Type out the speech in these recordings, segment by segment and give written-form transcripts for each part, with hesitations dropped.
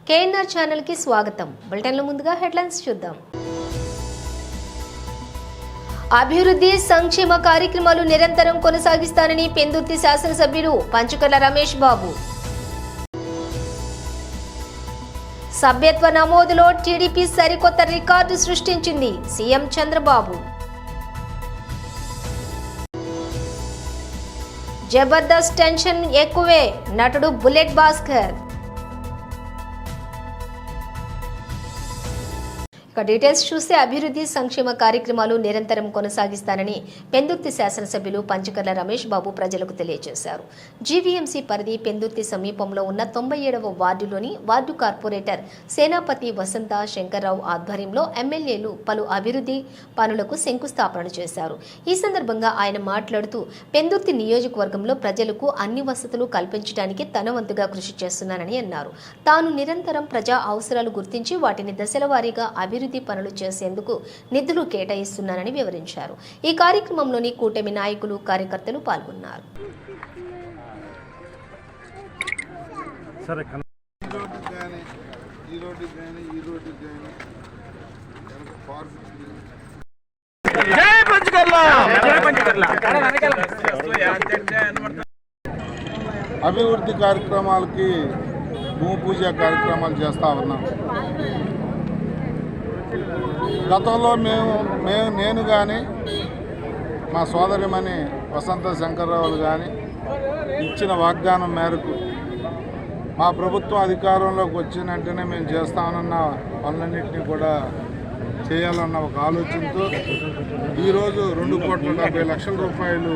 KNR channel కి స్వాగతం. బులెటిన్లో ముందుగా హెడ్లైన్స్ చూద్దాం. అభివృద్ధి సంక్షేమ కార్యక్రమాలు నిరంతరం కొనసాగిస్తానని పెందుర్తి శాసనసభ్యులు పంచుకర్ల రమేష్ బాబు. సభ్యత్వ నమోదులో టీడీపీ సరికొత్త రికార్డు సృష్టించింది సీఎం చంద్రబాబు. జబర్దస్త్ టెన్షన్ ఎక్కువే నటుడు బుల్లెట్ భాస్కర్. డీటెయిల్స్ చూస్తే అభివృద్ధి సంక్షేమ కార్యక్రమాలు నిరంతరం కొనసాగిస్తానని పెందుర్తి శాసనసభ్యులు పంచుకర్ల రమేష్ బాబు ప్రజలకు తెలియజేశారు. జీవీఎంసీ పరిధి పెందుర్తి సమీపంలో ఉన్న 97వ వార్డులోని వార్డు కార్పొరేటర్ సేనాపతి వసంత శంకర్రావు ఆధ్వర్యంలో ఎమ్మెల్యేలు పలు అభివృద్ధి పనులకు శంకుస్థాపన చేశారు. ఈ సందర్భంగా ఆయన మాట్లాడుతూ పెందుర్తి నియోజకవర్గంలో ప్రజలకు అన్ని వసతులు కల్పించడానికి తన వంతుగా కృషి చేస్తున్నానని అన్నారు. తాను నిరంతరం ప్రజా అవసరాలు గుర్తించి వాటిని దశల వారీగా అభివృద్ధి పనులు చేసేందుకు నిధులు కేటాయిస్తున్నానని వివరించారు. ఈ కార్యక్రమంలోని కూటమి నాయకులు కార్యకర్తలు పాల్గొన్నారు. అభివృద్ధి కార్యక్రమాలకి భూమి పూజ కార్యక్రమాలు చేస్తా ఉన్నాం. గతంలో నేను కానీ మా సోదరిమణి వసంత శంకర్రావులు కానీ ఇచ్చిన వాగ్దానం మేరకు మా ప్రభుత్వం అధికారంలోకి వచ్చిన వెంటనే మేము చేస్తామన్న పనులన్నింటినీ కూడా చేయాలన్న ఒక ఆలోచనతో ఈరోజు 2,70,00,000 రూపాయలు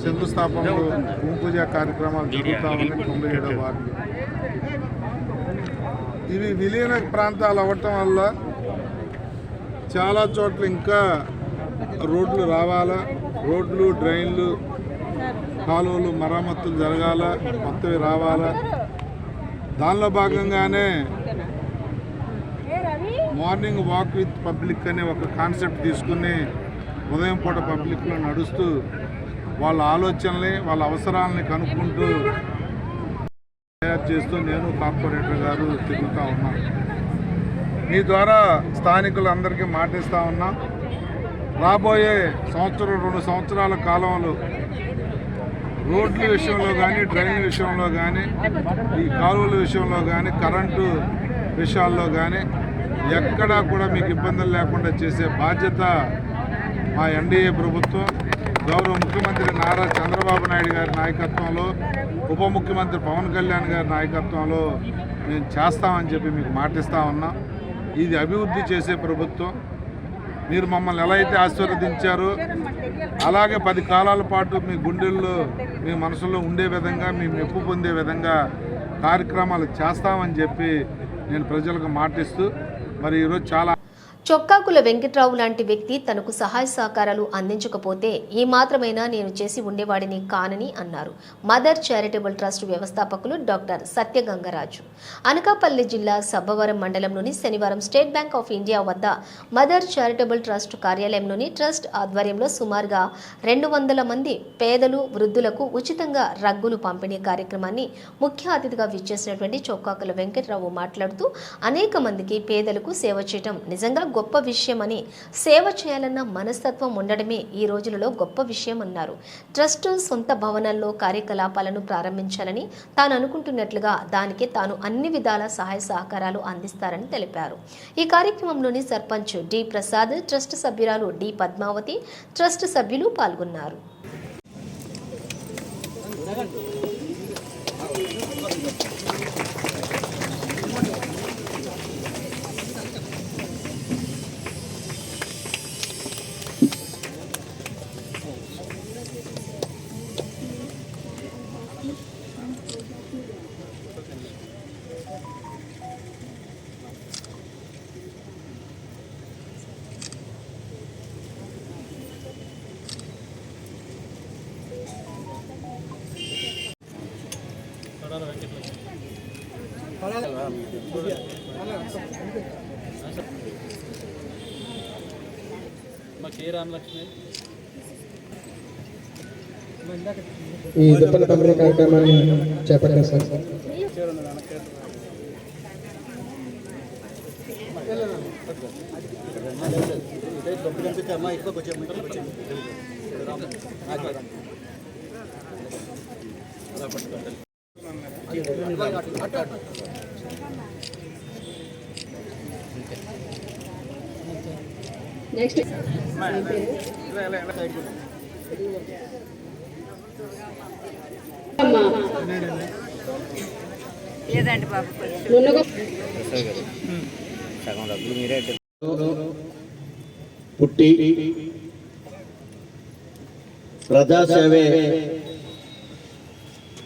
శంకుస్థాపనలు భూమి పూజ కార్యక్రమాలు జరుగుతామని 97వ వార్డు. ఇవి విలీన ప్రాంతాలు అవ్వటం వల్ల చాలా చోట్ల ఇంకా రోడ్లు రావాలా, రోడ్లు డ్రైన్లు కాలువలు మరమ్మతులు జరగాల, కొత్తవి రావాలా. దానిలో భాగంగానే మార్నింగ్ వాక్ విత్ పబ్లిక్ అనే ఒక కాన్సెప్ట్ తీసుకుని ఉదయం పూట పబ్లిక్లో నడుస్తూ వాళ్ళ ఆలోచనల్ని వాళ్ళ అవసరాలని కనుక్కుంటూ తయారు చేస్తూ నేను కార్పొరేటర్ గారు తిరుగుతూ ఉన్నాం. మీ ద్వారా స్థానికులందరికీ మాటిస్తూ ఉన్నాం. రాబోయే 1-2 సంవత్సరాల కాలంలో రోడ్ల విషయంలో కానీ, డ్రైన్ల విషయంలో కానీ, ఈ కాలువల విషయంలో కానీ, కరెంటు విషయాల్లో కానీ ఎక్కడా కూడా మీకు ఇబ్బందులు లేకుండా చేసే బాధ్యత మా ఎన్డీఏ ప్రభుత్వం, గౌరవ ముఖ్యమంత్రి నారా చంద్రబాబు నాయుడు గారి నాయకత్వంలో, ఉప ముఖ్యమంత్రి పవన్ కళ్యాణ్ గారి నాయకత్వంలో మేము చేస్తామని చెప్పి మీకు మాటిస్తూ ఉన్నాం. ఇది అభివృద్ధి చేసే ప్రభుత్వం. మీరు మమ్మల్ని ఎలా అయితే ఆశీర్వదించారో అలాగే 10 కాలాల పాటు మీ గుండెల్లో, మీ మనసులో ఉండే విధంగా, మీ మెప్పు పొందే విధంగా కార్యక్రమాలు చేస్తామని చెప్పి నేను ప్రజలకు మాటిస్తూ మరి ఈరోజు చాలా చొక్కాకుల వెంకట్రావు లాంటి వ్యక్తి తనకు సహాయ సహకారాలు అందించకపోతే ఈ మాత్రమైనా నేను చేసి ఉండేవాడిని కానని అన్నారు. మదర్ చారిటబుల్ ట్రస్ట్ వ్యవస్థాపకులు డాక్టర్ సత్యగంగరాజు. అనకాపల్లి జిల్లా సబ్బవరం మండలంలోని శనివారం స్టేట్ బ్యాంక్ ఆఫ్ ఇండియా వద్ద మదర్ చారిటబుల్ ట్రస్ట్ కార్యాలయంలోని ట్రస్ట్ ఆధ్వర్యంలో సుమారుగా 200 మంది పేదలు, వృద్ధులకు ఉచితంగా రగ్గులు పంపిణీ కార్యక్రమాన్ని ముఖ్య అతిథిగా విచ్చేసినటువంటి చొక్కాకుల వెంకట్రావు మాట్లాడుతూ అనేక మందికి పేదలకు సేవ చేయడం నిజంగా గొప్ప విషయమని, సేవ చేయాలన్న మనస్తత్వం ఉండడమే ఈ రోజులలో గొప్ప విషయం అన్నారు. ట్రస్ట్ సొంత భవనాల్లో కార్యకలాపాలను ప్రారంభించాలని తాను అనుకుంటున్నట్లుగా దానికి తాను అన్ని విధాల సహాయ సహకారాలు అందిస్తారని తెలిపారు. ఈ కార్యక్రమంలోని సర్పంచ్ డి ప్రసాద్, ట్రస్ట్ సభ్యురాలు డి పద్మావతి, ట్రస్ట్ సభ్యులు పాల్గొన్నారు. ఈ దుప్పల పంపిణీ కార్యక్రమాన్ని చేపట్టారు సార్. నెక్స్ట్ లేదండి బాబు పుట్టి ప్రజాసేవే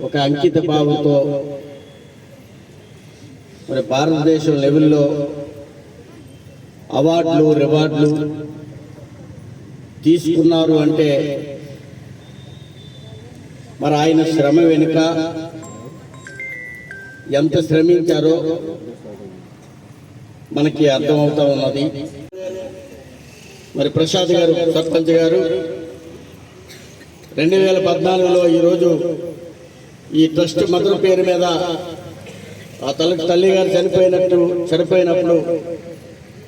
ఒక అంకిత భావంతో మరి భారతదేశం లెవెల్లో అవార్డులు రివార్డులు తీసుకున్నారు అంటే మరి ఆయన శ్రమ వెనుక ఎంత శ్రమించారో మనకి అర్థమవుతా ఉన్నది. మరి ప్రసాద్ గారు సర్పంచ్ గారు 2014లో ఈరోజు ఈ ట్రస్ట్ మదర్ పేరు మీద ఆ తల్లి గారు చనిపోయినప్పుడు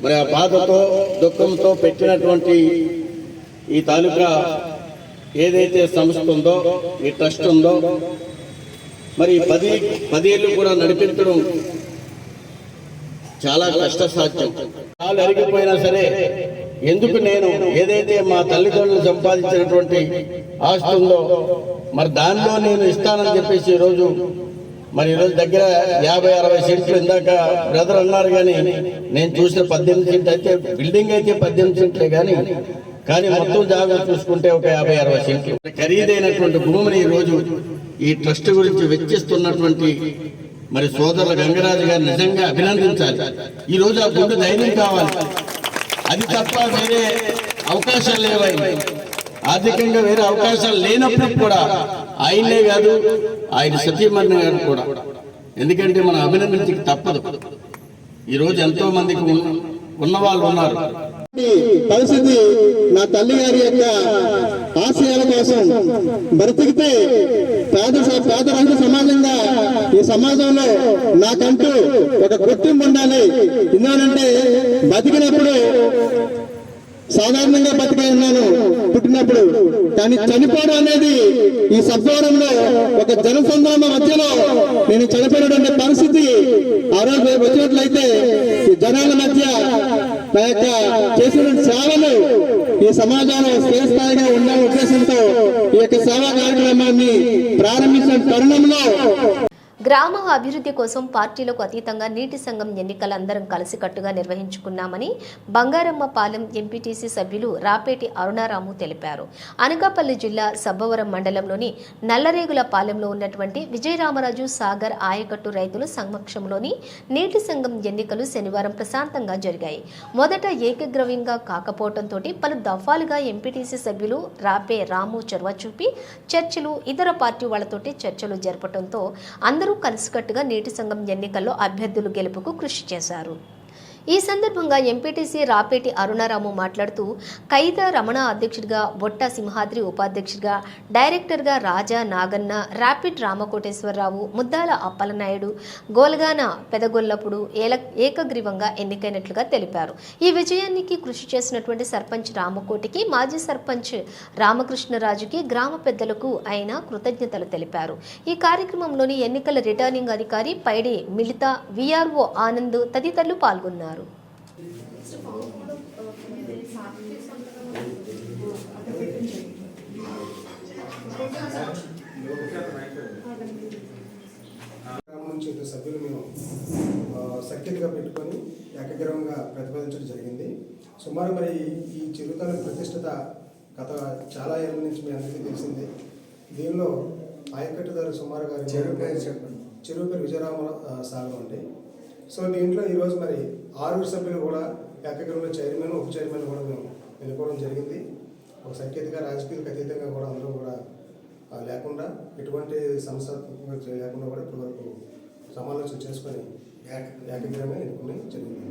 మరి ఆ బాధతో దుఃఖంతో పెట్టినటువంటి ఈ తాలూకా ఏదైతే సంస్థ ఉందో ఈ ట్రస్ట్ ఉందో మరి 10 ఏళ్ళు కూడా నడిపించడం చాలా కష్టసాధ్యం. కాలు అరిగిపోయినా సరే ఎందుకు నేను ఏదైతే మా తల్లిదండ్రులు సంపాదించినటువంటి ఆస్తి ఉందో మరి దానిలో నేను ఇస్తానని చెప్పేసి ఈరోజు దగ్గర 50-60 సెంట్లు ఇందాక బ్రదర్ అన్నారు. కానీ నేను చూసిన 18 సెంట్లు అయితే బిల్డింగ్ అయితే 18 సెంట్లే కానీ మొత్తం జాగా చూసుకుంటే ఒక 50-60 సెంట్లు ఖరీదైనటువంటి భూమిని ఈరోజు ఈ ట్రస్ట్ గురించి వెచ్చిస్తున్నటువంటి మరి సోదరుల గంగరాజు గారు నిజంగా అభినందించాలి. ఈ రోజు ఆ గుండె ధైర్యం కావాలి. అది తప్ప వేరే అవకాశాలు లేవని ఆర్థికంగా వేరే అవకాశాలు లేనప్పుడు కూడా ఆయనే కాదు ఆయన సతీమణి గారు కూడా, ఎందుకంటే మనం అభినందించక తప్పదు. ఈరోజు ఎంతో మందికి ఉన్నవాళ్ళు ఉన్నారు. పరిస్థితి నా తల్లి గారి యొక్క ఆశయాల కోసం బ్రతికితే పేదరహిత సమాజంగా ఈ సమాజంలో నాకంటూ ఒక గుర్తింపు ఉండాలి. ఎందుకంటే బతికినప్పుడు సాధారణంగా బతికే ఉన్నాను పుట్టినప్పుడు, కానీ చనిపోవడం అనేది ఈ సద్వారంలో ఒక జనసంద్రమ మధ్యలో నేను చనిపోయినటువంటి పరిస్థితి ఆ రోజు వచ్చినట్లయితే ఈ జనాల మధ్య నా యొక్క చేసిన సేవలు ఈ సమాజంలో స్థిరస్థాయిగా ఉండాలనే ఉద్దేశంతో ఈ యొక్క సేవా కార్యక్రమాన్ని ప్రారంభించిన తరుణంలో గ్రామ అభివృద్ధి కోసం పార్టీలకు అతీతంగా నీటి సంఘం ఎన్నికలందరం కలిసికట్టుగా నిర్వహించుకున్నామని బంగారమ్మపాలెం ఎంపీటీసీ సభ్యులు రాపేటి అరుణారాము తెలిపారు. అనకాపల్లి జిల్లా సబ్బవరం మండలంలోని నల్లరేగుల పాలెంలో ఉన్నటువంటి విజయరామరాజు సాగర్ ఆయకట్టు రైతుల సమక్షంలోని నీటి సంఘం ఎన్నికలు శనివారం ప్రశాంతంగా జరిగాయి. మొదట ఏకగ్రీవంగా కాకపోవడంతో పలు దఫాలుగా ఎంపీటీసీ సభ్యులు రాపే రాము చొరవ చూపి చర్చలు ఇతర పార్టీ వాళ్లతోటి చర్చలు జరపడంతో అందరూ కలిసికట్టుగా నీటి సంఘం ఎన్నికల్లో అభ్యర్థులు గెలుపుకు కృషి చేశారు. ఈ సందర్భంగా ఎంపీటీసీ రాపేటి అరుణారాము మాట్లాడుతూ కైద రమణ అధ్యక్షుడిగా, బొట్ట సింహాద్రి ఉపాధ్యక్షుడిగా, డైరెక్టర్గా రాజా నాగన్న, రాపిడ్ రామకోటేశ్వరరావు, ముద్దాల అప్పలనాయుడు, గోల్గాన పెదగొల్లపుడు ఏకగ్రీవంగా ఎన్నికైనట్లుగా తెలిపారు. ఈ విజయానికి కృషి చేసినటువంటి సర్పంచ్ రామకోటికి, మాజీ సర్పంచ్ రామకృష్ణరాజుకి, గ్రామ పెద్దలకు ఆయన కృతజ్ఞతలు తెలిపారు. ఈ కార్యక్రమంలోని ఎన్నికల రిటర్నింగ్ అధికారి పైడి మిలిత, విఆర్ఓ ఆనంద్ తదితరులు పాల్గొన్నారు. సభ్యులు మేము సఖ్యతగా పెట్టుకొని ఏకగ్రీవంగా ప్రతిపాదించడం జరిగింది. సుమారు మరి ఈ చిరుతల ప్రతిష్టత గత చాలా ఏళ్ళ నుంచి మీ అందరికీ తెలిసిందే. దీనిలో ఆయకట్టుదారు సుమారు గారు చెరువు పేరు విజయరామ సాగం అండి. సో దీంట్లో ఈరోజు మరి 6 సభ్యులు కూడా ఏకగ్రీవంలో చైర్మన్, ఉప చైర్మన్ కూడా మేము ఎన్నుకోవడం జరిగింది. ఒక సఖ్యతగా రాజకీయాలకు అతీతంగా కూడా అందరూ కూడా లేకుండా ఎటువంటి సమస్యాత్మకంగా లేకుండా కూడా ఇప్పటివరకు సమాలోచన చేసుకొని ఏకగ్రీవంగా ఎన్నుకుని జరిగింది.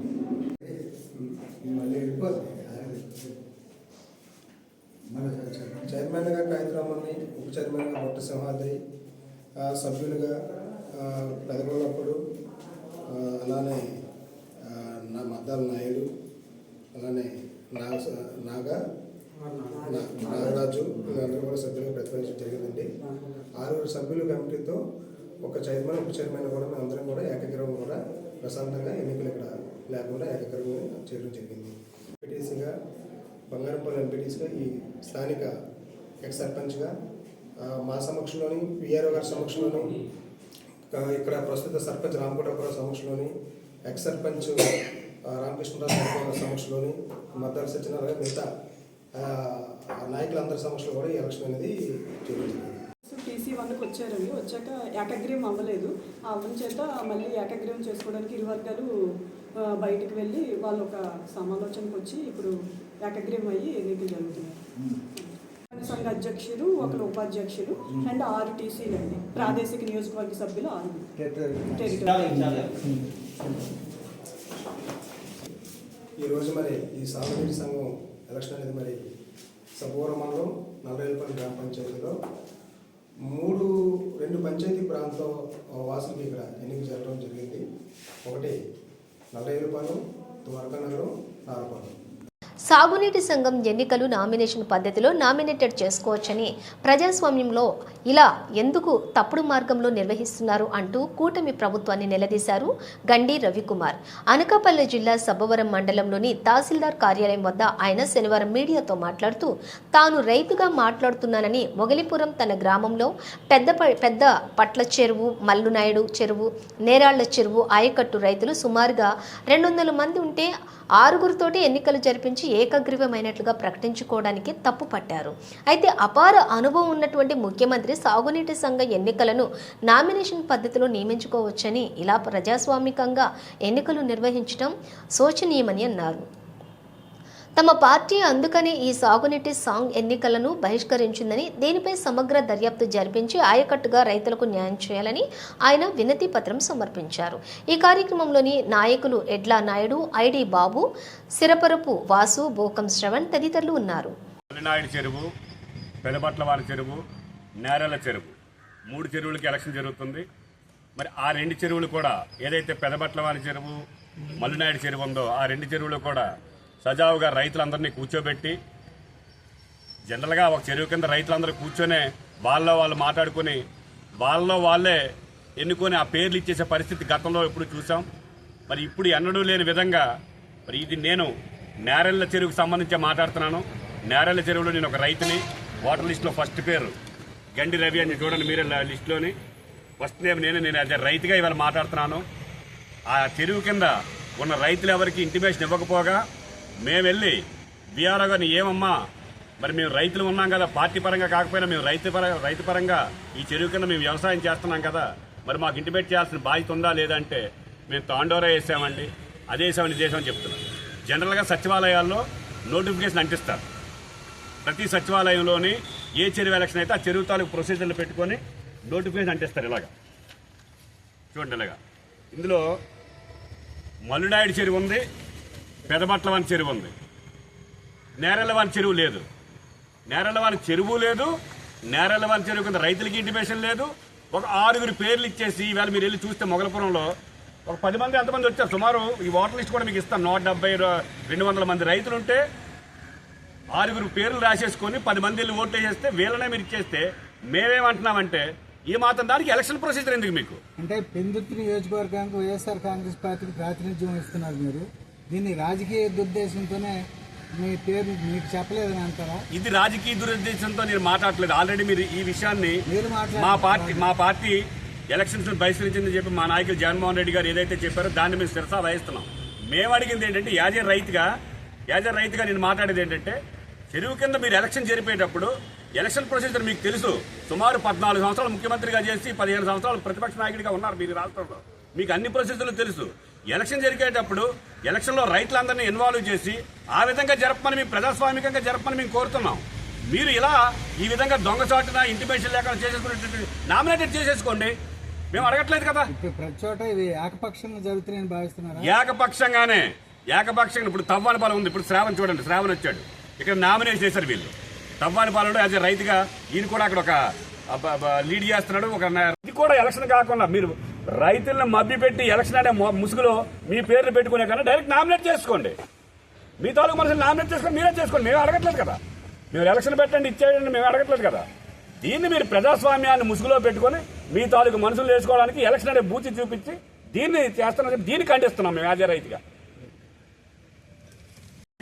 చైర్మన్గా కాయత్రామని, ఉప చైర్మన్గా బొట్ట సింహాద్రి, సభ్యులుగా పెదగొల్లప్పుడు, అలానే నా మద్దాల నాయుడు, అలానే నాగరాజు వీళ్ళందరూ కూడా సభ్యులుగా ప్రతిపాదించడం జరిగిందండి. 6 సభ్యుల కమిటీతో ఒక చైర్మన్ ఉప చైర్మన్ కూడా మేమందరం కూడా ఏకగ్రీవం కూడా ప్రశాంతంగా ఎన్నికలు ఇక్కడ లేకుండా ఏకగ్రీవం చేయడం జరిగింది. ఎంపీటీసీగా బంగారంపల్లి ఎంపీటీసీగా ఈ స్థానిక ఎక్స్ సర్పంచ్గా మా సమక్షంలోని విఆర్ఓ గారి సమక్షంలోని ఇక్కడ ప్రస్తుత సర్పంచ్ రామకోటపురం సమక్షంలోని ఎక్స్ సర్పంచ్ రామకృష్ణరావు సమక్షంలోని మద్దతు సత్యనారాయణ మిగతా నాయకులందరి సమక్షంలో కూడా ఈ ఎలక్షన్ అనేది జరుగుతుంది. TC1కి వచ్చారండి. వచ్చాక ఏకగ్రీవం అవ్వలేదు. అవ్వడం చేత మళ్ళీ ఏకగ్రీవం చేసుకోవడానికి ఇరు వర్గాలు బయటకు వెళ్ళి వాళ్ళు ఒక సమాలోచనకు వచ్చి ఇప్పుడు ఏకగ్రీవం అయ్యి ఎన్నికలు జరుగుతున్నాయి. సంఘ అధ్యక్షులు, ఒకరు ఉపాధ్యక్షులు అండ్ 6 TCలు అండి. ప్రాదేశిక నియోజకవర్గ సభ్యులు 6. ఈరోజు మరి ఈ సాగునీటి సంఘం ఎలక్షన్ అనేది మరి సబ్బవరం మండలం నల్లరేలపల్లి గ్రామ పంచాయతీలో 2 పంచాయతీ ప్రాంతం వాసులకి ఇక్కడ ఎన్నిక జరగడం జరిగింది. ఒకటి నల్లరేలపాలెం, ద్వారకానగరం, నారపాలెం. సాగునీటి సంఘం ఎన్నికలు నామినేషన్ పద్ధతిలో నామినేటెడ్ చేసుకోవచ్చని, ప్రజాస్వామ్యంలో ఇలా ఎందుకు తప్పుడు మార్గంలో నిర్వహిస్తున్నారు అంటూ కూటమి ప్రభుత్వాన్ని నిలదీశారు గండి రవికుమార్. అనకాపల్లి జిల్లా సబ్బవరం మండలంలోని తహసీల్దార్ కార్యాలయం వద్ద ఆయన శనివారం మీడియాతో మాట్లాడుతూ తాను రైతుగా మాట్లాడుతున్నానని, మొగలిపురం తన గ్రామంలో పెద్ద పట్ల చెరువు, మల్లునాయుడు చెరువు, నేరాళ్ల చెరువు ఆయకట్టు రైతులు సుమారుగా 200 మంది ఉంటే 6గురితోటి ఎన్నికలు జరిపించి ఏకగ్రీవమైనట్లుగా ప్రకటించుకోవడానికి తప్పు పట్టారు. అయితే అపార అనుభవం ఉన్నటువంటి ముఖ్యమంత్రి సాగునీటి సంఘ ఎన్నికలను నామినేషన్ పద్ధతిలో నియమించుకోవచ్చని, ఇలా ప్రజాస్వామికంగా ఎన్నికలు నిర్వహించడం శోచనీయమని అన్నారు. తమ పార్టీ అందుకనే ఈ సాగునీటి సాంగ్ ఎన్నికలను బహిష్కరించిందని, దీనిపై సమగ్ర దర్యాప్తు జరిపించి ఆయకట్టుగా రైతులకు న్యాయం చేయాలని ఆయన వినతి పత్రం సమర్పించారు. ఈ కార్యక్రమంలోని నాయకులు ఎడ్ల నాయుడు, ఐడి బాబు, సిరపరపు వాసు, బోకం శ్రవణ్ తదితరులు ఉన్నారు. మల్లినాయుడు చెరువు, పెదబట్లవారి చెరువు, నేరల చెరువు 3 చెరువులకి ఎలక్షన్ జరుగుతుంది. మరి ఆ 2 చెరువులు కూడా ఏదైతే పెదబట్లవారి చెరువు, మల్లినాయుడు చెరువు ఉందో ఆ 2 చెరువులు కూడా సజావుగా రైతులందరినీ కూర్చోబెట్టి, జనరల్గా ఒక చెరువు కింద రైతులందరూ కూర్చొనే వాళ్ళు మాట్లాడుకుని వాళ్ళే ఎన్నుకొని ఆ పేర్లు ఇచ్చేసే పరిస్థితి గతంలో ఎప్పుడు చూసాం. మరి ఇప్పుడు ఎన్నడూ లేని విధంగా మరి ఇది నేను నేరెళ్ల చెరువుకు సంబంధించి మాట్లాడుతున్నాను. నేరెళ్ల చెరువులో నేను ఒక రైతుని. ఓటర్ లిస్టులో ఫస్ట్ పేరు గండి రవి అని చూడండి మీరే లిస్టులోని ఫస్ట్ నేమ్ నేను అదే రైతుగా ఇవాళ మాట్లాడుతున్నాను. ఆ చెరువు కింద ఉన్న రైతులు ఎవరికి ఇంటిమేషన్ ఇవ్వకపోగా మేము వెళ్ళి బీఆర్ఓ గారిని, ఏమమ్మా మరి మేము రైతులు ఉన్నాం కదా, పార్టీ పరంగా కాకపోయినా మేము రైతు పరంగా ఈ చెరువు కింద మేము వ్యవసాయం చేస్తున్నాం కదా, మరి మాకు ఇంటిమేట్ చేయాల్సిన బాధ్యత ఉందా లేదంటే మేము తాండోరా వేసామండి, అదేసామని ఇదేసామని చెప్తున్నాం. జనరల్గా సచివాలయాల్లో నోటిఫికేషన్ అంటిస్తారు. ప్రతి సచివాలయంలోని ఏ చెరువు ఎలక్షన్ అయితే ఆ చెరువు తాలూకు ప్రొసీజర్లు పెట్టుకొని నోటిఫికేషన్ అంటిస్తారు. ఇలాగా చూడండి, ఇలాగా ఇందులో మల్లునాయుడు చెరువు ఉంది, పెదబట్లవాని చెరువు ఉంది, నేరెళ్ళవాని చెరువు లేదు. నేరెళ్ళవాని చెరువు లేదు, నేరెళ్ళవాని చెరువు కింద రైతులకి ఇంటిమేషన్ లేదు. ఒక 6గురి పేర్లు ఇచ్చేసి ఈవేళ మీరు వెళ్ళి చూస్తే మొగలపురంలో ఒక 10 మంది ఎంతమంది వచ్చారు సుమారు. ఈ ఓటర్ లిస్ట్ కూడా మీకు ఇస్తాను. 170-200 మంది రైతులు ఉంటే 6గురు పేర్లు రాసేసుకొని 10 మంది వెళ్ళి ఓట్లు వేసేస్తే వీళ్ళనే మీరు ఇచ్చేస్తే మేమేమంటున్నామంటే ఈ మాత్రం దానికి ఎలక్షన్ ప్రొసీజర్ ఎందుకు మీకు? అంటే పెందుర్తి నియోజకవర్గానికి వైఎస్ఆర్ కాంగ్రెస్ పార్టీకి ప్రాతినిధ్యం ఇస్తున్నారు మీరు. దీన్ని రాజకీయ దురుద్దేశంతోనే మీ పేరు మీకు చెప్పలేదని అంటారా? ఇది రాజకీయ దురుద్దేశంతో నేను మాట్లాడలేదు. ఆల్రెడీ మీరు ఈ విషయాన్ని మా పార్టీ ఎలక్షన్స్ బహిష్కరించిందని చెప్పి మా నాయకులు జగన్మోహన్ రెడ్డి గారు ఏదైతే చెప్పారో దాన్ని మేము శిరసా వహిస్తున్నాం. మేము అడిగింది ఏంటంటే యాజ్ ఏ రైతుగా నేను మాట్లాడేది ఏంటంటే చెరువు కింద మీరు ఎలక్షన్ జరిపేటప్పుడు ఎలక్షన్ ప్రొసీజర్ మీకు తెలుసు. సుమారు 14 సంవత్సరాలు ముఖ్యమంత్రిగా చేసి 15 సంవత్సరాలు ప్రతిపక్ష నాయకుడిగా ఉన్నారు మీరు రాష్ట్రంలో. మీకు అన్ని ప్రొసీజర్లు తెలుసు. ఎలక్షన్ జరిగేటప్పుడు ఎలక్షన్లో రైతులందరినీ ఇన్వాల్వ్ చేసి ఆ విధంగా జరపమని మేము ప్రజాస్వామికంగా జరపమని మేము కోరుతున్నాం. మీరు ఇలా ఈ విధంగా దొంగచాటున ఇంటిమేషన్ లేకుండా చేసేసుకునే నామినేటెడ్ చేసేసుకోండి. మేము అడగట్లేదు కదా. ప్రతి చోట ఇవి ఏకపక్షంగా జరుగుతున్నాయని భావిస్తున్నారు. ఏకపక్షంగా ఇప్పుడు తవ్వానిపాలెం ఉంది. ఇప్పుడు శ్రావణ్ చూడండి, శ్రావణ్ వచ్చాడు ఇక్కడ నామినేషన్ చేశారు వీళ్ళు. తవ్వానిపాలెంలో యాజ్ ఎ రైతుగా ఈయన కూడా అక్కడ ఒక లీడ్ చేస్తున్నాడు. ఇది కూడా ఎలక్షన్ కాకుండా మీరు రైతులను మభ్యపెట్టి ఎలక్షన్ అనే ముసుగులో మీ పేర్లు పెట్టుకునే కన్నా డైరెక్ట్ నామినేట్ చేసుకోండి. మీ తాలూకు మనుషులు నామినేట్ చేసుకొని మీరే చేసుకోండి, మేము అడగట్లేదు కదా. మీరు ఎలక్షన్ పెట్టండి ఇచ్చేయండి మేము అడగట్లేదు కదా. దీన్ని మీరు ప్రజాస్వామ్యాన్ని ముసుగులో పెట్టుకొని మీ తాలూకు మనుషులు చేసుకోవడానికి ఎలక్షన్ అనే బూచి చూపించి దీన్ని చేస్తున్నారు. దీన్ని ఖండిస్తున్నాం మేము యాజ్ రైతుగా.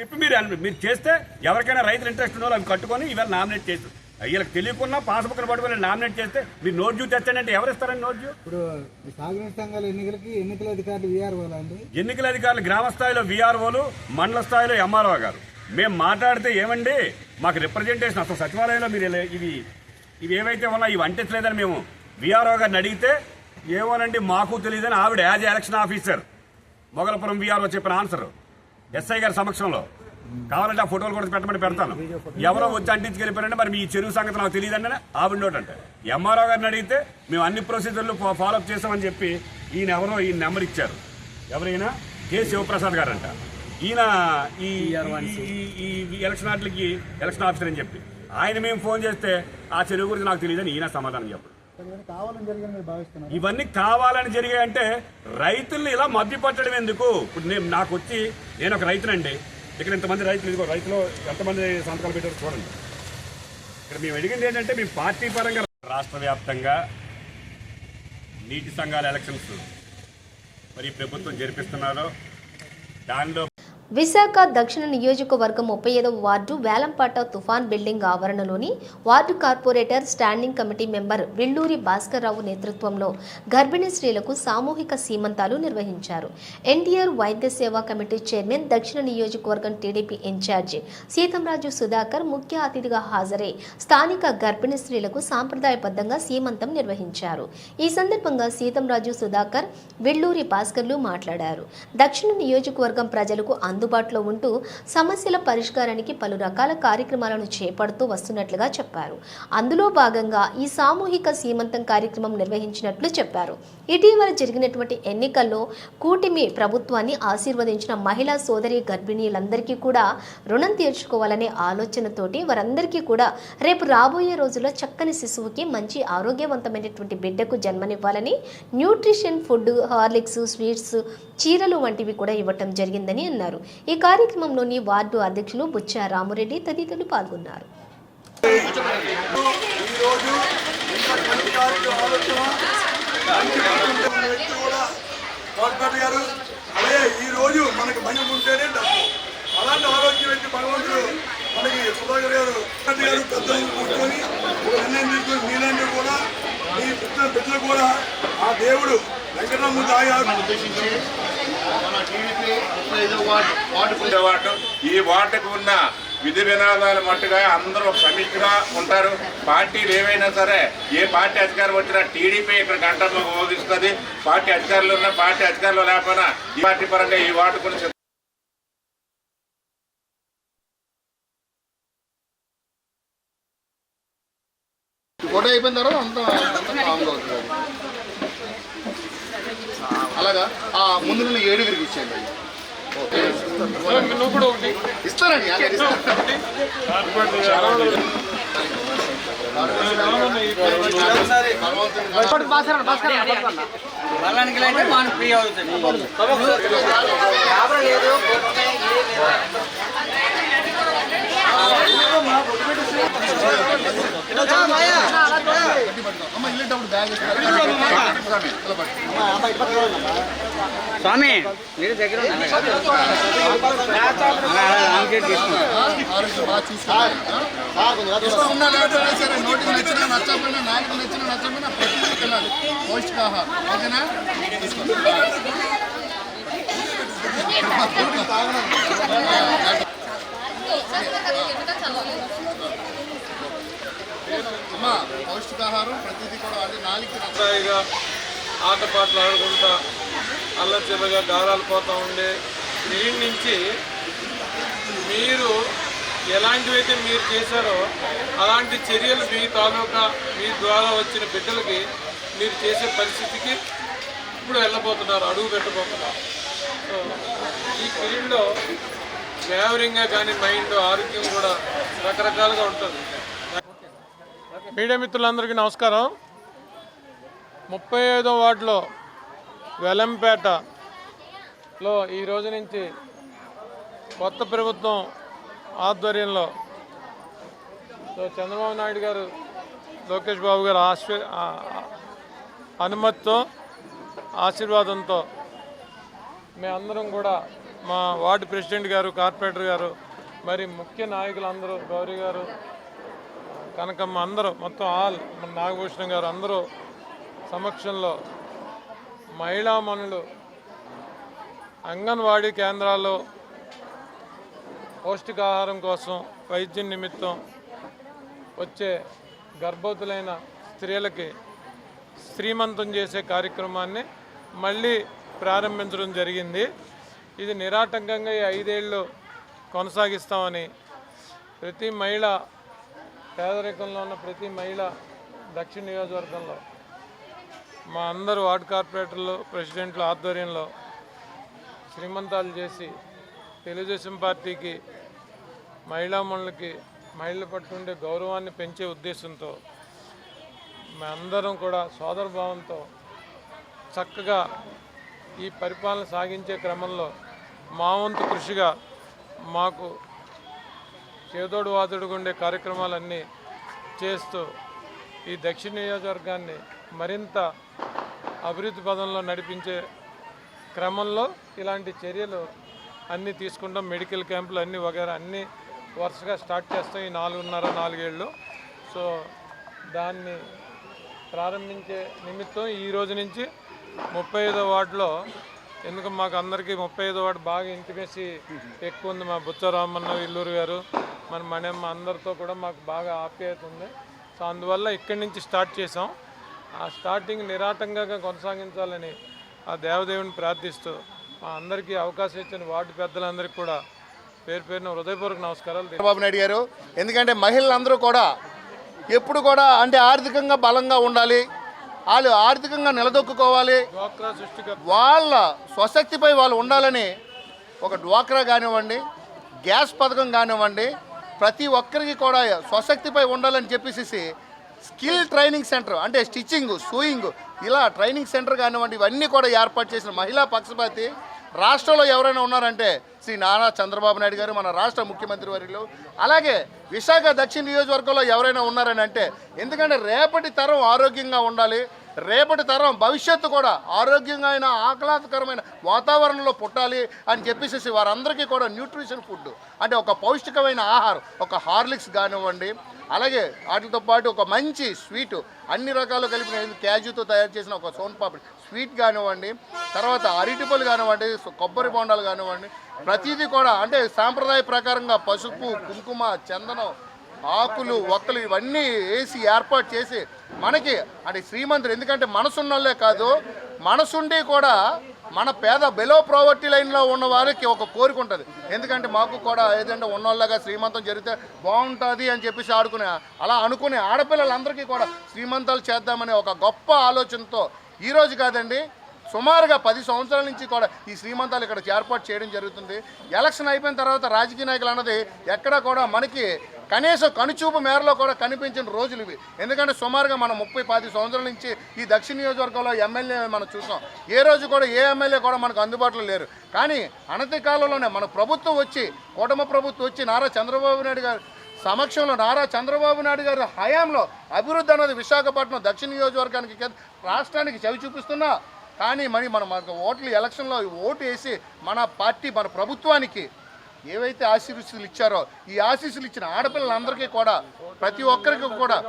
చెప్పి మీరు చేస్తే ఎవరికైనా రైతులు ఇంట్రెస్ట్ ఉన్నో అవి కట్టుకొని ఇవాళ నామినేట్ చేస్తారు. వీళ్ళకి తెలియకుండా పాస్బుక్లు పట్టుకొని నామినేట్ చేస్తే మీరు నోట్ డ్యూ తెచ్చండి ఎవరు ఇస్తారండి నోట్ డ్యూ? ఇప్పుడు సాగునీటి సంఘాల ఎన్నికల అధికారులు వీఆర్ఓలు అండి. ఎన్నికల అధికారులు గ్రామ స్థాయిలో వీఆర్ఓలు, మండల స్థాయిలో ఎంఆర్ఓ గారు. మేము మాట్లాడితే ఏమండి మాకు రిప్రజెంటేషన్ అసలు సచివాలయంలో మీరు ఇవి ఏవైతే ఉన్నాయో ఇవి అంటించలేదని మేము వీఆర్ఓ గారిని అడిగితే ఏమోనండి మాకు తెలియదని ఆవిడ యాజ్ ఎలక్షన్ ఆఫీసర్ మొగలపురం వీఆర్ఓ చెప్పిన ఆన్సర్ ఎస్ఐ గారి సమక్షంలో. కావాలంటే ఆ ఫోటోలు కూడా పెట్టమని పెడతాను. ఎవరో వచ్చి అంటించుకెళ్ళిపోయారంటే మరి మీ చెరువు సంగతి నాకు తెలియదండి ఆవిడ నోటంటే. ఎంఆర్ఓ గారిని అడిగితే మేము అన్ని ప్రొసీజర్లు ఫాలోఅప్ చేసామని చెప్పి ఈయన నెంబర్ ఇచ్చారు. ఎవరైనా కె శివప్రసాద్ గారు అంట. ఈయన ఈ ఎలక్షన్ వాటికి ఎలక్షన్ ఆఫీసర్ అని చెప్పి ఆయన మేము ఫోన్ చేస్తే ఆ చెరువు గురించి నాకు తెలియదని ఈయన సమాధానం చెప్పారు. ఇవన్నీ కావాలని జరిగాయంటే రైతుల్ని ఇలా మభ్య పట్టడం ఎందుకు? ఇప్పుడు నేను ఒక రైతునండి. ఇక్కడ ఇంతమంది రైతులు, ఇదిగో రైతులో ఎంతమంది సంతకాలు పెట్టారు చూడండి. ఇక్కడ మేము అడిగింది ఏంటంటే మేము పార్టీ పరంగా రాష్ట్ర వ్యాప్తంగా నీటి సంఘాల ఎలక్షన్స్ మరి ప్రభుత్వం జరిపిస్తున్నారో దానిలో విశాఖ దక్షిణ నియోజకవర్గం 35వ వార్డు వేలంపాట తుఫాన్ బిల్డింగ్ ఆవరణలోని ward corporator standing committee member Villuri Bhaskarrao నేతృత్వంలో గర్భిణీ స్త్రీలకు సామూహిక సీమంతాలు నిర్వహించారు. ఎన్టీఆర్ వైద్య సేవా కమిటీ చైర్మన్, దక్షిణ నియోజకవర్గం టీడీపీ ఇన్ఛార్జి సీతంరాజు సుధాకర్ ముఖ్య అతిథిగా హాజరై స్థానిక గర్భిణీ స్త్రీలకు సాంప్రదాయబద్ధంగా సీమంతం నిర్వహించారు. ఈ సందర్భంగా సీతంరాజు సుధాకర్, విల్లూరి భాస్కర్లు మాట్లాడారు. దక్షిణ నియోజకవర్గం ప్రజలకు అందుబాటులో ఉంటూ సమస్యల పరిష్కారానికి పలు రకాల కార్యక్రమాలను చేపడుతూ వస్తున్నట్లుగా చెప్పారు. అందులో భాగంగా ఈ సామూహిక సీమంతం కార్యక్రమం నిర్వహించినట్లు చెప్పారు. ఇటీవల జరిగినటువంటి ఎన్నికల్లో కూటమి ప్రభుత్వాన్ని ఆశీర్వదించిన మహిళా సోదరి గర్భిణీలందరికీ కూడా రుణం తీర్చుకోవాలనే ఆలోచనతోటి వారందరికీ కూడా రేపు రాబోయే రోజుల్లో చక్కని శిశువుకి మంచి ఆరోగ్యవంతమైనటువంటి బిడ్డకు జన్మనివ్వాలని న్యూట్రిషన్ ఫుడ్, హార్లిక్స్, స్వీట్స్, చీరలు వంటివి కూడా ఇవ్వటం జరిగిందని అన్నారు. ఈ కార్యక్రమంలోని వార్డు అధ్యక్షులు బుచ్చా రామురెడ్డి తదితరులు పాల్గొన్నారు. ఈరోజు మనకు భయం ఉంటేనే డబ్బు. అలాంటి ఆరోగ్యం ఏంటి భగవంతుడు మనకి సుధాకర్ గారు పెద్దలు కూర్చొని నిర్ణయం తీసుకొని మీరందరూ కూడా మీ బిడ్డలు కూడా ఆ దేవుడు వెంకటరామ ఈ వార్డుకు ఉన్న విధి వినాదాలు మట్టుగా అందరూ ఒక సమిష్టిగా ఉంటారు. పార్టీలు ఏవైనా సరే ఏ పార్టీ అధికారం వచ్చినా టీడీపీ ఇక్కడ గంటలో మోగిస్తుంది. పార్టీ అధికారులు ఉన్న పార్టీ అధికారులు లేకపోయినా ఈ పార్టీ పరంగా ఈ వార్డు గురించి ఫోటో అయిపోయిన తర్వాత అంతా కామ్గా అవుతుంది. అలాగా ముందు నుండి 7 ఇచ్చేయండి. ఓకే నువ్వు కూడా ఒకటి ఇస్తానండి. అమ్మ వెళ్ళేటప్పుడు బ్యాగ్ స్వామి మీరు దగ్గర నోటికి నచ్చిన నచ్చకపోయినా నాలుగు నచ్చిన నచ్చకపోయినా ప్రతిదీ తినాలి. పౌష్టికాహారం ఓకేనా? అమ్మా పౌష్టికాహారం ప్రతిదీ కూడా అంటే నాలుగు ఆటపాటలు ఆడుకుంటా అల్లచిల్లగా గారాలు పోతూ ఉండే దీని నుంచి మీరు ఎలాంటివైతే మీరు చేశారో అలాంటి చర్యలు మీ తాలూకా మీ ద్వారా వచ్చిన బిడ్డలకి మీరు చేసే పరిస్థితికి ఇప్పుడు వెళ్ళబోతున్నారు, అడుగు పెట్టబోతున్నారు. సో ఈ ఫీల్డ్లో ఫేవరింగ్గా కానీ మైండ్ ఆరోగ్యం కూడా రకరకాలుగా ఉంటుంది. మీడియా మిత్రులందరికీ నమస్కారం. 35వ వార్డులో వెలంపేటలో ఈ రోజు నుంచి కొత్త ప్రభుత్వం ఆధ్వర్యంలో సో చంద్రబాబు నాయుడు గారు, లోకేష్ బాబు గారు అనుమతితో, ఆశీర్వాదంతో మేమందరం కూడా మా వార్డు ప్రెసిడెంట్ గారు, కార్పొరేటర్ గారు, మరి ముఖ్య నాయకులందరూ, గౌరీ గారు, కనకమ్మ, అందరూ మొత్తం మన నాగభూషణం గారు అందరూ సమక్షంలో మహిళామణులు అంగన్వాడీ కేంద్రాల్లో పౌష్టికాహారం కోసం వైద్యం నిమిత్తం వచ్చే గర్భవతులైన స్త్రీలకి శ్రీమంతం చేసే కార్యక్రమాన్ని మళ్ళీ ప్రారంభించడం జరిగింది. ఇది నిరాటంకంగా ఈ 5 ఏళ్ళు కొనసాగిస్తామని ప్రతి మహిళ, పేదరికంలో ఉన్న ప్రతి మహిళ దక్షిణ నియోజకవర్గంలో మా అందరూ వార్డు కార్పొరేటర్లు, ప్రెసిడెంట్ల ఆధ్వర్యంలో శ్రీమంతాలు చేసి తెలుగుదేశం పార్టీకి, మహిళామణులకి, మహిళల పట్ల ఉండే గౌరవాన్ని పెంచే ఉద్దేశంతో మేమందరం కూడా సోదరభావంతో చక్కగా ఈ పరిపాలన సాగించే క్రమంలో మా వంతు కృషిగా మాకు చేదోడు వాదోడుగా ఉండే కార్యక్రమాలన్నీ చేస్తూ ఈ దక్షిణ నియోజకవర్గాన్ని మరింత అభివృద్ధి పదంలో నడిపించే క్రమంలో ఇలాంటి చర్యలు అన్నీ తీసుకుంటాం. మెడికల్ క్యాంపులు అన్నీ వగేరా అన్నీ వరుసగా స్టార్ట్ చేస్తాం ఈ 4.5-4 ఏళ్ళు. సో దాన్ని ప్రారంభించే నిమిత్తం ఈ రోజు నుంచి 35వ వార్డులో, ఎందుకు మాకు అందరికీ 35వ వార్డు బాగా ఇంటిమేసి ఎక్కువ ఉంది. మా బుచ్చరామన్న, ఇల్లూరు గారు, మన మణమ్మ అందరితో కూడా మాకు బాగా ఆప్యాయత ఉంది. సో అందువల్ల ఇక్కడి నుంచి స్టార్ట్ చేసాం. ఆ స్టార్టింగ్ నిరాటంకంగా కొనసాగించాలని ఆ దేవదేవుని ప్రార్థిస్తూ మా అందరికీ అవకాశం ఇచ్చిన వార్డు పెద్దలందరికీ కూడా పేరు పేరున హృదయపూర్వక నమస్కారాలు. చంద్రబాబు నాయుడు గారు ఎందుకంటే మహిళలందరూ కూడా ఎప్పుడు కూడా అంటే ఆర్థికంగా బలంగా ఉండాలి, వాళ్ళు ఆర్థికంగా నిలదొక్కుకోవాలి, డ్వాక్రా సృష్టికర్త వాళ్ళ స్వశక్తిపై వాళ్ళు ఉండాలని ఒక డ్వాక్రా కానివ్వండి, గ్యాస్ పథకం కానివ్వండి, ప్రతి ఒక్కరికి కూడా స్వశక్తిపై ఉండాలని చెప్పేసి స్కిల్ ట్రైనింగ్ సెంటర్ అంటే స్టిచ్చింగ్, సూయింగ్, ఇలా ట్రైనింగ్ సెంటర్ కానివ్వండి, ఇవన్నీ కూడా ఏర్పాటు చేసిన మహిళా పక్షపాతి రాష్ట్రంలో ఎవరైనా ఉన్నారంటే శ్రీ నారా చంద్రబాబు నాయుడు గారు, మన రాష్ట్ర ముఖ్యమంత్రి వర్యులు. అలాగే విశాఖ దక్షిణ నియోజకవర్గంలో ఎవరైనా ఉన్నారని అంటే, ఎందుకంటే రేపటి తరం ఆరోగ్యంగా ఉండాలి, రేపటి తరం భవిష్యత్తు కూడా ఆరోగ్యంగా అయిన ఆహ్లాదకరమైన వాతావరణంలో పుట్టాలి అని చెప్పేసి వారందరికీ కూడా న్యూట్రిషన్ ఫుడ్ అంటే ఒక పౌష్టికమైన ఆహారం, ఒక హార్లిక్స్ కానివ్వండి, అలాగే వాటితో పాటు ఒక మంచి స్వీటు, అన్ని రకాలు కలిపిన క్యాజుతో తయారు చేసిన ఒక సోన్ పాపిడి స్వీట్ కానివ్వండి, తర్వాత అరటిపళ్ళు కానివ్వండి, కొబ్బరి బొండాలు కానివ్వండి, ప్రతిదీ కూడా అంటే సాంప్రదాయ ప్రకారంగా పసుపు, కుంకుమ, చందనం, ఆకులు, ఒక్కలు ఇవన్నీ వేసి ఏర్పాటు చేసి మనకి అంటే శ్రీమంతుడు, ఎందుకంటే మనసున్నోళ్ళే కాదు, మనసుండి కూడా మన పేద బిలో ప్రావర్టీ లైన్లో ఉన్న వారికి ఒక కోరిక ఉంటుంది. ఎందుకంటే మాకు కూడా ఏదంటే ఉన్నోళ్ళగా శ్రీమంతం జరిగితే బాగుంటుంది అని చెప్పేసి అలా అనుకునే ఆడపిల్లలందరికీ కూడా శ్రీమంతాలు చేద్దామనే ఒక గొప్ప ఆలోచనతో ఈరోజు కాదండి, సుమారుగా 10 సంవత్సరాల నుంచి కూడా ఈ శ్రీమంతాలు ఇక్కడ ఏర్పాటు చేయడం జరుగుతుంది. ఎలక్షన్ అయిపోయిన తర్వాత రాజకీయ నాయకులు అన్నది ఎక్కడ కూడా మనకి కనీసం కనుచూపు మేరలో కూడా కనిపించిన రోజులు ఇవి. ఎందుకంటే సుమారుగా మనం 30-10 సంవత్సరాల నుంచి ఈ దక్షిణ నియోజకవర్గంలో ఎమ్మెల్యే మనం చూసాం. ఏ రోజు కూడా ఏ ఎమ్మెల్యే కూడా మనకు అందుబాటులో లేరు. కానీ అనతి కాలంలోనే మన ప్రభుత్వం వచ్చి, కూటమి ప్రభుత్వం వచ్చి నారా చంద్రబాబు నాయుడు గారు సమక్షంలో, నారా చంద్రబాబు నాయుడు గారి హయాంలో అభివృద్ధి అన్నది విశాఖపట్నం దక్షిణ నియోజకవర్గానికి, రాష్ట్రానికి చవి చూపిస్తున్నా. కానీ మనకు ఓట్లు ఎలక్షన్లో ఓటు వేసి మన పార్టీ, మన ప్రభుత్వానికి ఏవైతే ఆశీస్సులు ఇచ్చారో, ఈ ఆశీస్సులు ఇచ్చిన ఆడపిల్లలందరికీ కూడా, ప్రతి ఒక్కరికి కూడా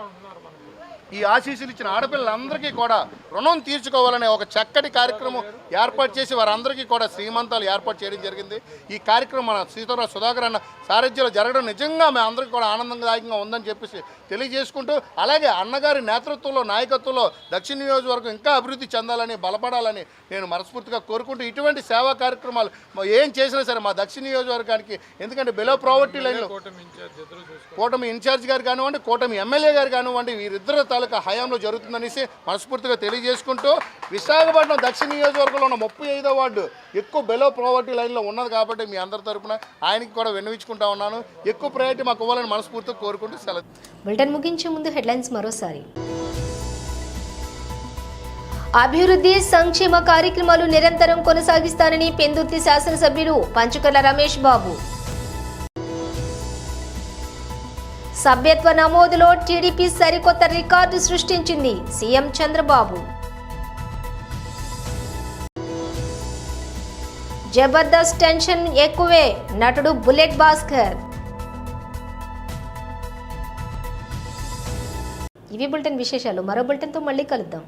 ఈ ఆశీస్సులు ఇచ్చిన ఆడపిల్లలందరికీ కూడా రుణం తీర్చుకోవాలనే ఒక చక్కటి కార్యక్రమం ఏర్పాటు చేసి వారందరికీ కూడా శ్రీమంతాలు ఏర్పాటు చేయడం జరిగింది. ఈ కార్యక్రమం మన సీతారాం సుధాకర్ అన్న సారథ్యంలో జరగడం నిజంగా మేము అందరికీ కూడా ఆనందదాయకంగా ఉందని చెప్పేసి తెలియజేసుకుంటూ, అలాగే అన్నగారి నేతృత్వంలో, నాయకత్వంలో దక్షిణ నియోజకవర్గం ఇంకా అభివృద్ధి చెందాలని, బలపడాలని నేను మనస్ఫూర్తిగా కోరుకుంటూ, ఇటువంటి సేవా కార్యక్రమాలు ఏం చేసినా సరే మా దక్షిణ నియోజకవర్గానికి, ఎందుకంటే బిలో ప్రావర్టీ లైన్లో కూటమి ఇన్ఛార్జ్ గారు కానివ్వండి, కూటమి ఎమ్మెల్యే గారు కానివ్వండి, వీరిద్దరు తాలూకా హయాంలో జరుగుతుందనేసి మనస్ఫూర్తిగా తెలియజేసుకుంటూ, విశాఖపట్నం దక్షిణ నియోజకవర్గంలో ఉన్న 35వ వార్డు ఎక్కువ బిలో ప్రావర్టీ లైన్లో ఉన్నది కాబట్టి మీ అందరి తరపున ఆయనకి కూడా విన్నవించుకుంటా ఉన్నాను. ఎక్కువ ప్రయారిటీ మాకు ఇవ్వాలని మనస్ఫూర్తిగా కోరుకుంటూ సెలవు. బులెటిన్ ముగించే ముందు హెడ్లైన్స్ మరోసారి. అభివృద్ధి సంక్షేమ కార్యక్రమాలు నిరంతరం కొనసాగిస్తానని పెందుర్తి శాసనసభ్యులు పంచకర్ల రమేష్ బాబు. సభ్యత్వ నమోదులో టీడీపీ సరికొత్త రికార్డు సృష్టించింది సీఎం చంద్రబాబు. జబర్దస్త్ టెన్షన్ ఎక్కువే నటుడు బుల్లెట్ భాస్కర్. ఇవి బులెటిన్ విశేషాలు. మరో బులెటిన్తో మళ్ళీ కలుద్దాం.